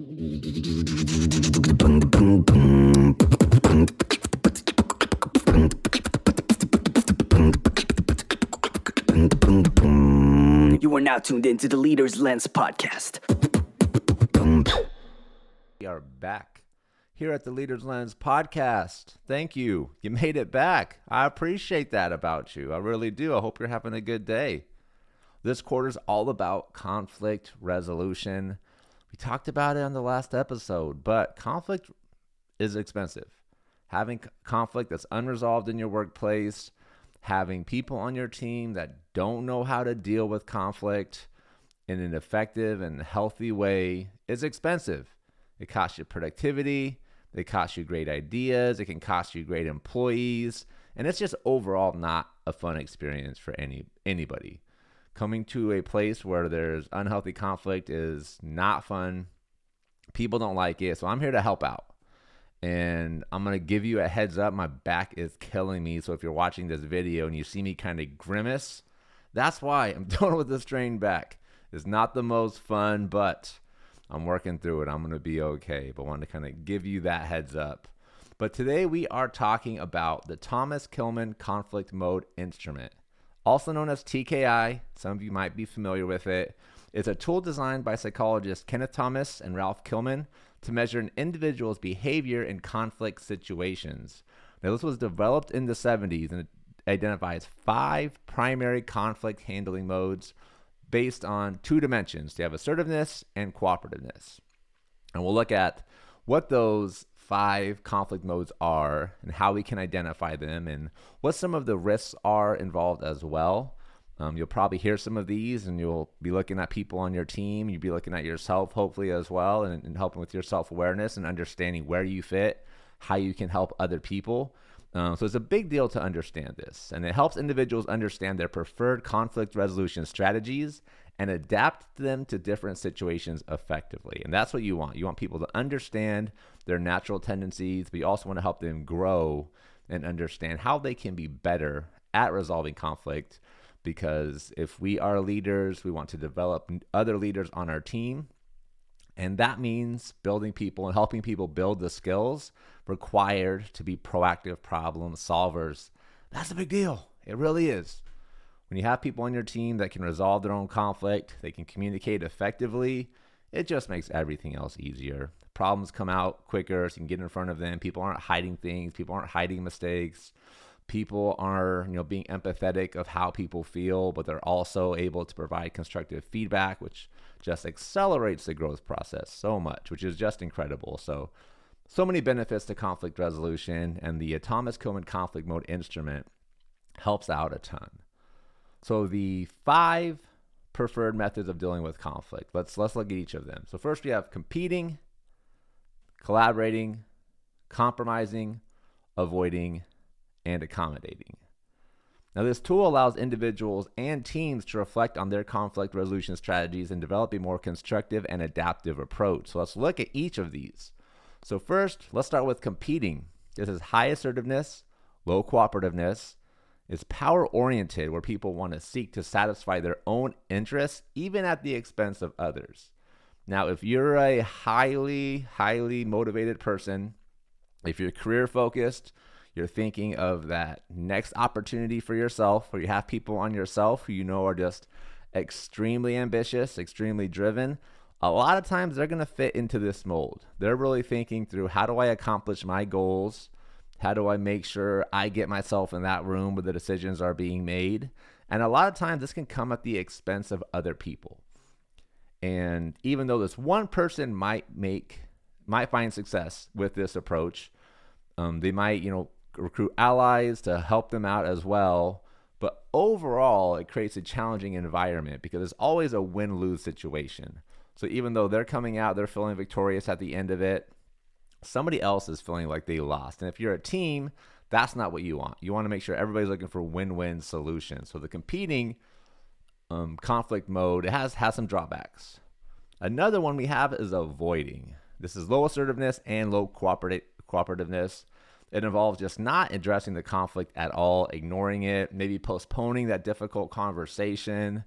You are now tuned into the Leader's Lens podcast. We are back here at the Leader's Lens podcast. Thank you. You made it back. I appreciate that about you. I really do. I hope you're having a good day. This quarter is all about conflict resolution. We talked about it on the last episode, but conflict is expensive. Having conflict that's unresolved in your workplace, having people on your team that don't know how to deal with conflict in an effective and healthy way is expensive. It costs you productivity. It costs you great ideas. It can cost you great employees. And it's just overall not a fun experience for anybody. Coming to a place where there's unhealthy conflict is not fun. People don't like it. So I'm here to help out. And I'm going to give you a heads up. My back is killing me. So if you're watching this video and you see me kind of grimace, that's why I'm dealing with a strained back. It's not the most fun, but I'm working through it. I'm going to be okay. But I wanted to kind of give you that heads up. But today we are talking about the Thomas Kilman conflict mode instrument, also known as TKI. Some of you might be familiar with it. It's a tool designed by psychologists Kenneth Thomas and Ralph Kilman to measure an individual's behavior in conflict situations. Now, this was developed in the 70s and it identifies 5 primary conflict handling modes based on 2 dimensions. You have assertiveness and cooperativeness. And we'll look at what those 5 conflict modes are and how we can identify them and what some of the risks are involved as well. You'll probably hear some of these and you'll be looking at people on your team. You'll be looking at yourself hopefully as well and helping with your self-awareness and understanding where you fit, how you can help other people. So it's a big deal to understand this, and it helps individuals understand their preferred conflict resolution strategies and adapt them to different situations effectively. And that's what you want. You want people to understand their natural tendencies, but you also want to help them grow and understand how they can be better at resolving conflict. Because if we are leaders, we want to develop other leaders on our team. And that means building people and helping people build the skills required to be proactive problem solvers. That's a big deal. It really is. When you have people on your team that can resolve their own conflict, they can communicate effectively, it just makes everything else easier. Problems come out quicker, so you can get in front of them. People aren't hiding things. People aren't hiding mistakes. People are, being empathetic of how people feel, but they're also able to provide constructive feedback, which just accelerates the growth process so much, which is just incredible. So many benefits to conflict resolution, and the Thomas Kilman conflict mode instrument helps out a ton. So the 5 preferred methods of dealing with conflict. Let's look at each of them. So first we have competing, collaborating, compromising, avoiding, and accommodating. Now, this tool allows individuals and teams to reflect on their conflict resolution strategies and develop a more constructive and adaptive approach. So let's look at each of these. So first, let's start with competing. This is high assertiveness, low cooperativeness. It's power-oriented, where people want to seek to satisfy their own interests, even at the expense of others. Now, if you're a highly motivated person, if you're career-focused, you're thinking of that next opportunity for yourself, or you have people on yourself who you know are just extremely ambitious, extremely driven, a lot of times they're going to fit into this mold. They're really thinking through, how do I accomplish my goals? How do I make sure I get myself in that room where the decisions are being made? And a lot of times this can come at the expense of other people. And even though this one person might find success with this approach, they might, recruit allies to help them out as well. But overall, it creates a challenging environment because it's always a win-lose situation. So even though they're coming out, they're feeling victorious at the end of it, somebody else is feeling like they lost. And if you're a team, that's not what you want. You want to make sure everybody's looking for win-win solutions. So the competing conflict mode, it has some drawbacks. Another one we have is avoiding. This is low assertiveness and low cooperativeness. It involves just not addressing the conflict at all, ignoring it, maybe postponing that difficult conversation.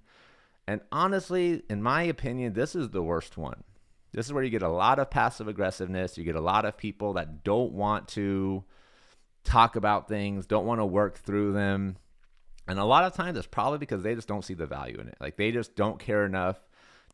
And honestly, in my opinion, this is the worst one. This is where you get a lot of passive aggressiveness. You get a lot of people that don't want to talk about things, don't want to work through them. And a lot of times it's probably because they just don't see the value in it. Like they just don't care enough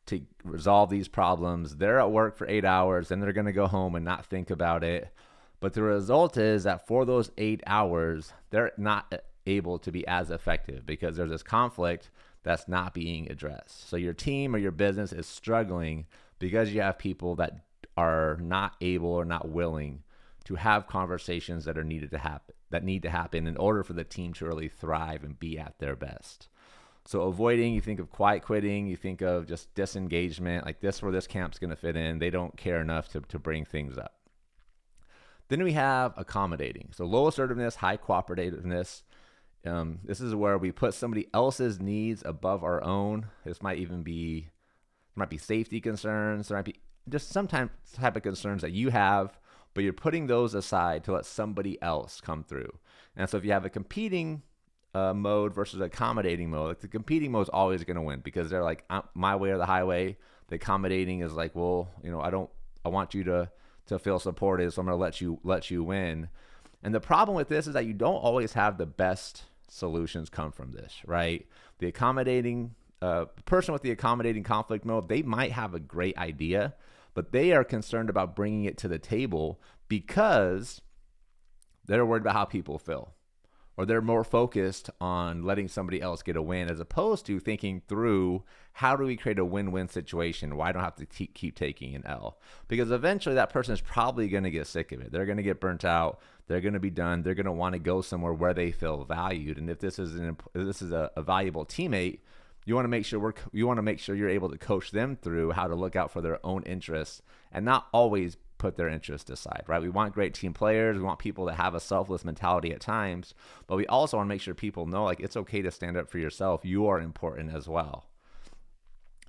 to resolve these problems. They're at work for 8 hours, and they're going to go home and not think about it. But the result is that for those 8 hours, they're not able to be as effective because there's this conflict that's not being addressed. So your team or your business is struggling because you have people that are not able or not willing to have conversations that need to happen in order for the team to really thrive and be at their best. So avoiding, you think of quiet quitting, you think of just disengagement, like this where this camp's going to fit in. They don't care enough to bring things up. Then we have accommodating. So low assertiveness, high cooperativeness. This is where we put somebody else's needs above our own. This might be safety concerns. There might be just some type of concerns that you have, but you're putting those aside to let somebody else come through. And so if you have a competing mode versus accommodating mode, like the competing mode is always going to win because they're like my way or the highway. The accommodating is like, well, I want you to feel supported, so I'm going to let you win. And the problem with this is that you don't always have the best solutions come from this, right? The accommodating person with the accommodating conflict mode, they might have a great idea, but they are concerned about bringing it to the table because they're worried about how people feel, or they're more focused on letting somebody else get a win as opposed to thinking through how do we create a win-win situation where I don't have to keep taking an L. Because eventually that person is probably going to get sick of it. They're going to get burnt out. They're going to be done. They're going to want to go somewhere where they feel valued. And if this is a valuable teammate, you want to make sure you're able to coach them through how to look out for their own interests and not always put their interests aside, right? We want great team players. We want people to have a selfless mentality at times, but we also want to make sure people know like it's okay to stand up for yourself. You are important as well.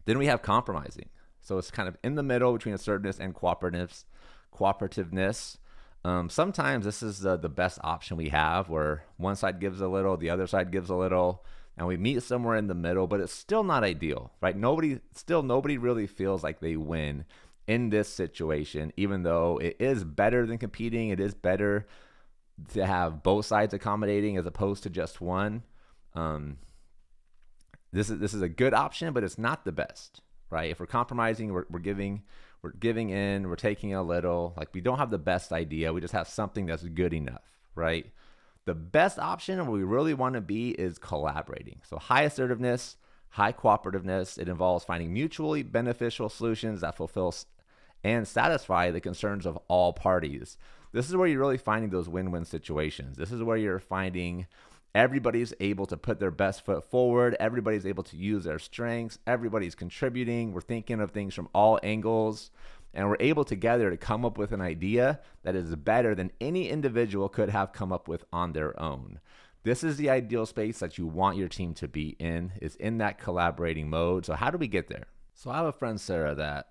Then we have compromising. So it's kind of in the middle between assertiveness and cooperativeness. Sometimes this is the best option we have where one side gives a little, the other side gives a little, and we meet somewhere in the middle, but it's still not ideal, right? Nobody really feels like they win in this situation, even though it is better than competing. It is better to have both sides accommodating as opposed to just one. This is a good option, but it's not the best, right? If we're compromising, we're giving in, we're taking a little, like we don't have the best idea. We just have something that's good enough, right? The best option and where we really want to be is collaborating. So high assertiveness, high cooperativeness. It involves finding mutually beneficial solutions that fulfill and satisfy the concerns of all parties. This is where you're really finding those win-win situations. This is where you're finding everybody's able to put their best foot forward. Everybody's able to use their strengths. Everybody's contributing. We're thinking of things from all angles. And we're able together to come up with an idea that is better than any individual could have come up with on their own. This is the ideal space that you want your team to be in, is in that collaborating mode. So how do we get there? So I have a friend, Sarah, that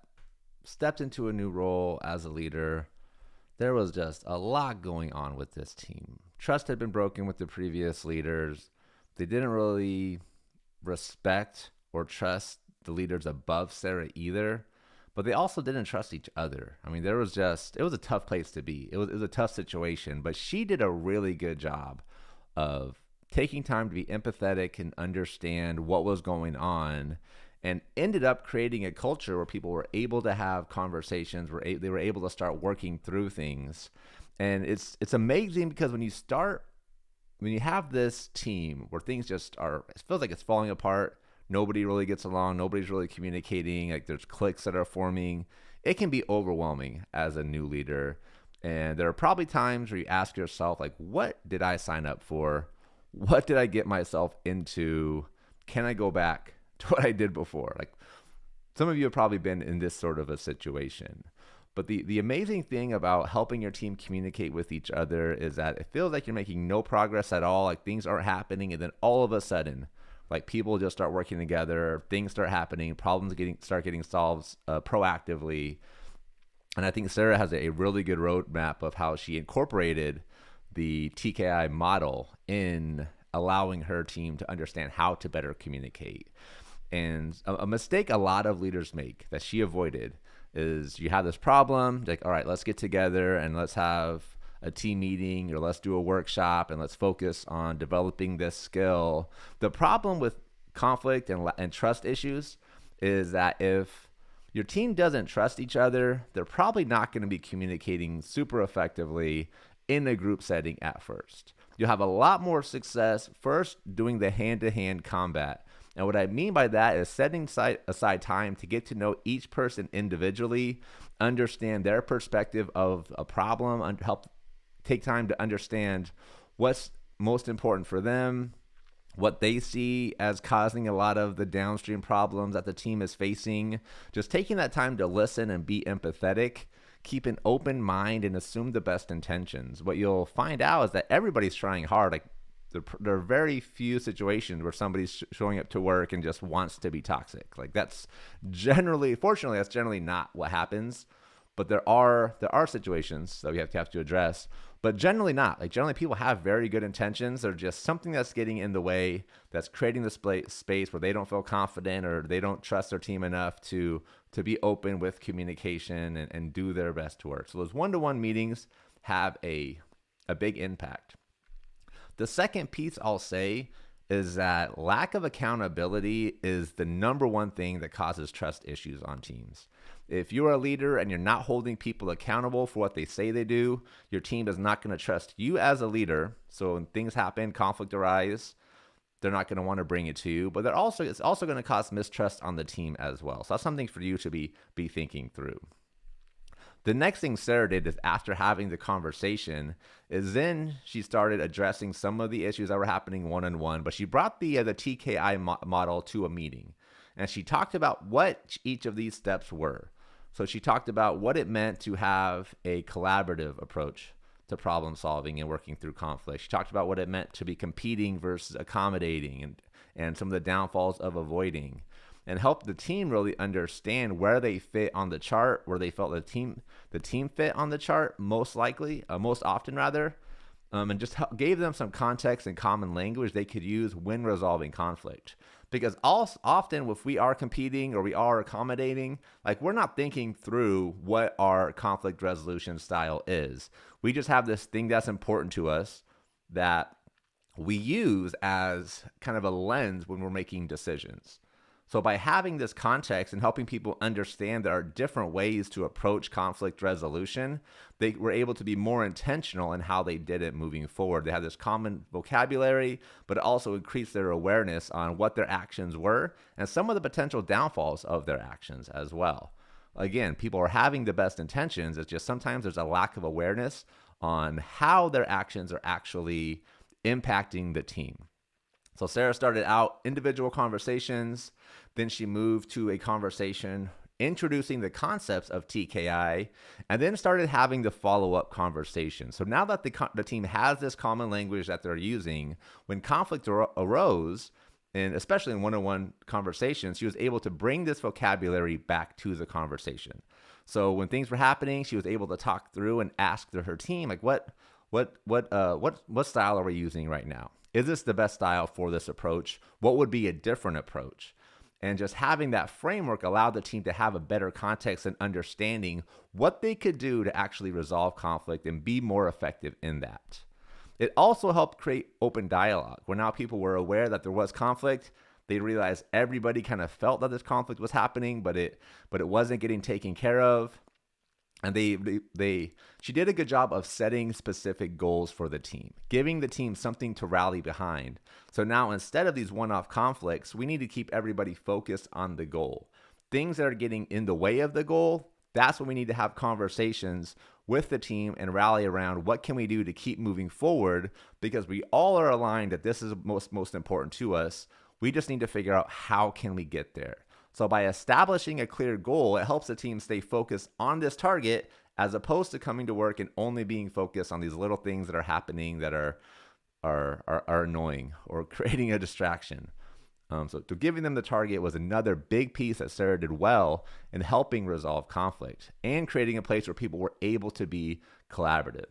stepped into a new role as a leader. There was just a lot going on with this team. Trust had been broken with the previous leaders. They didn't really respect or trust the leaders above Sarah either, but they also didn't trust each other. I mean, it was a tough place to be. It was a tough situation, but she did a really good job of taking time to be empathetic and understand what was going on, and ended up creating a culture where people were able to have conversations, they were able to start working through things. And it's amazing because when you have this team where things it feels like it's falling apart, nobody really gets along, nobody's really communicating, like there's cliques that are forming, it can be overwhelming as a new leader. And there are probably times where you ask yourself, like, what did I sign up for? What did I get myself into? Can I go back to what I did before? Like, some of you have probably been in this sort of a situation. But the amazing thing about helping your team communicate with each other is that it feels like you're making no progress at all, like things aren't happening, and then all of a sudden, like people just start working together, things start happening, problems start getting solved proactively. And I think Sarah has a really good roadmap of how she incorporated the TKI model in allowing her team to understand how to better communicate. And a mistake a lot of leaders make that she avoided is you have this problem, like, all right, let's get together and let's have a team meeting or let's do a workshop and let's focus on developing this skill. The problem with conflict and trust issues is that if your team doesn't trust each other, they're probably not going to be communicating super effectively in a group setting at first. You'll have a lot more success first doing the hand-to-hand combat. And what I mean by that is setting aside time to get to know each person individually, understand their perspective of a problem, and help take time to understand what's most important for them, what they see as causing a lot of the downstream problems that the team is facing. Just taking that time to listen and be empathetic, keep an open mind, and assume the best intentions. What you'll find out is that everybody's trying hard. Like, there are very few situations where somebody's showing up to work and just wants to be toxic. Like, fortunately, that's generally not what happens. But there are situations that we have to address, but generally not. Like, generally people have very good intentions. They're just something that's getting in the way, that's creating the space where they don't feel confident or they don't trust their team enough to be open with communication and do their best to work. So those one-to-one meetings have a big impact. The second piece I'll say is that lack of accountability is the number one thing that causes trust issues on teams. If you're a leader and you're not holding people accountable for what they say they do, your team is not going to trust you as a leader. So when things happen, conflict arise, they're not going to want to bring it to you. But it's also going to cause mistrust on the team as well. So that's something for you to be thinking through. The next thing Sarah did is, after having the conversation, is then she started addressing some of the issues that were happening one-on-one, but she brought the TKI model to a meeting. And she talked about what each of these steps were. So she talked about what it meant to have a collaborative approach to problem solving and working through conflict. She talked about what it meant to be competing versus accommodating, and some of the downfalls of avoiding, and helped the team really understand where they fit on the chart, where they felt the team fit on the chart most often, and just gave them some context and common language they could use when resolving conflict. Because often if we are competing or we are accommodating, like, we're not thinking through what our conflict resolution style is. We just have this thing that's important to us that we use as kind of a lens when we're making decisions. So by having this context and helping people understand there are different ways to approach conflict resolution, they were able to be more intentional in how they did it moving forward. They had this common vocabulary, but it also increased their awareness on what their actions were and some of the potential downfalls of their actions as well. Again, people are having the best intentions. It's just sometimes there's a lack of awareness on how their actions are actually impacting the team. So Sarah started out individual conversations, then she moved to a conversation introducing the concepts of TKI, and then started having the follow-up conversation. So now that the team has this common language that they're using, when conflict arose, and especially in one-on-one conversations, she was able to bring this vocabulary back to the conversation. So when things were happening, she was able to talk through and ask her team, like, what style are we using right now? Is this the best style for this approach? What would be a different approach? And just having that framework allowed the team to have a better context and understanding what they could do to actually resolve conflict and be more effective in that. It also helped create open dialogue, where now people were aware that there was conflict. They realized everybody kind of felt that this conflict was happening, but it wasn't getting taken care of. And she did a good job of setting specific goals for the team, giving the team something to rally behind. So now, instead of these one-off conflicts, we need to keep everybody focused on the goal. Things that are getting in the way of the goal, that's when we need to have conversations with the team and rally around what can we do to keep moving forward, because we all are aligned that this is most important to us. We just need to figure out how can we get there. So by establishing a clear goal, it helps the team stay focused on this target, as opposed to coming to work and only being focused on these little things that are happening that are annoying or creating a distraction. So giving them the target was another big piece that Sarah did well in helping resolve conflict and creating a place where people were able to be collaborative.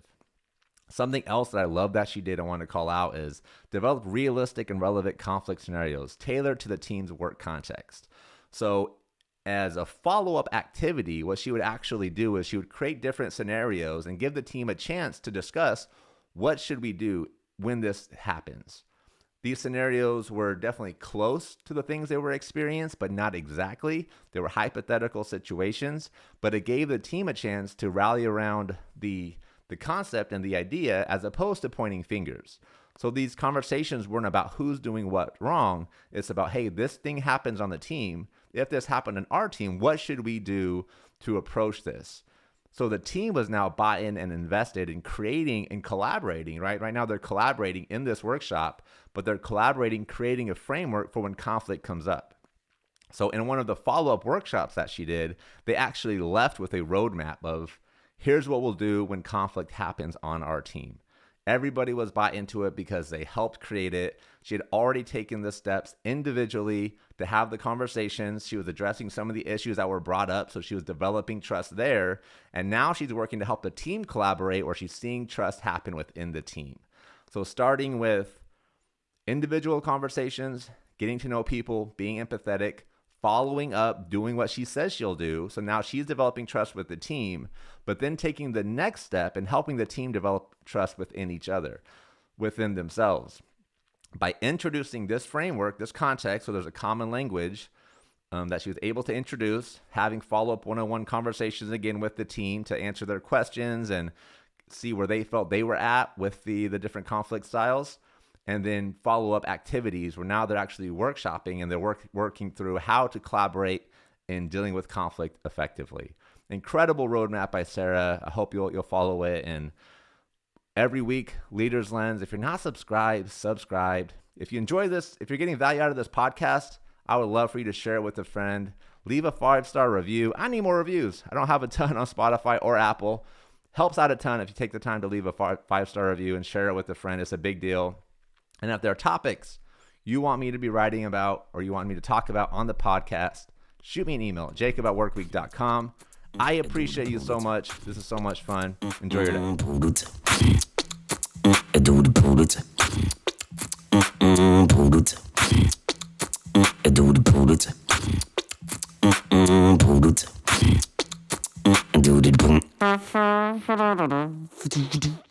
Something else that I love that she did, I want to call out, is develop realistic and relevant conflict scenarios tailored to the team's work context. So as a follow-up activity, what she would actually do is she would create different scenarios and give the team a chance to discuss what should we do when this happens. These scenarios were definitely close to the things they were experienced, but not exactly. They were hypothetical situations, but it gave the team a chance to rally around the concept and the idea as opposed to pointing fingers. So these conversations weren't about who's doing what wrong. It's about, hey, this thing happens on the team. If this happened on our team, what should we do to approach this? So the team was now bought in and invested in creating and collaborating, right? Right now they're collaborating in this workshop, but they're collaborating, creating a framework for when conflict comes up. So in one of the follow-up workshops that she did, they actually left with a roadmap of, here's what we'll do when conflict happens on our team. Everybody was bought into it because they helped create it. She had already taken the steps individually to have the conversations. She was addressing some of the issues that were brought up, so she was developing trust there. And now she's working to help the team collaborate, where she's seeing trust happen within the team. So starting with individual conversations, getting to know people, being empathetic, following up, doing what she says she'll do. So now she's developing trust with the team, but then taking the next step and helping the team develop trust within each other, within themselves. By introducing this framework, this context, so there's a common language that she was able to introduce, having follow-up one-on-one conversations again with the team to answer their questions and see where they felt they were at with the different conflict styles. And then follow-up activities where now they're actually workshopping and they're working through how to collaborate in dealing with conflict effectively. Incredible roadmap by Sarah. I hope you'll follow it. And every week, Leaders Lens. If you're not subscribed, subscribe. If you enjoy this, if you're getting value out of this podcast, I would love for you to share it with a friend. Leave a 5-star review. I need more reviews. I don't have a ton on Spotify or Apple. Helps out a ton if you take the time to leave a 5-star review and share it with a friend. It's a big deal. And if there are topics you want me to be writing about or you want me to talk about on the podcast, shoot me an email, jacob@workweek.com. I appreciate you so much. This is so much fun. Enjoy your day.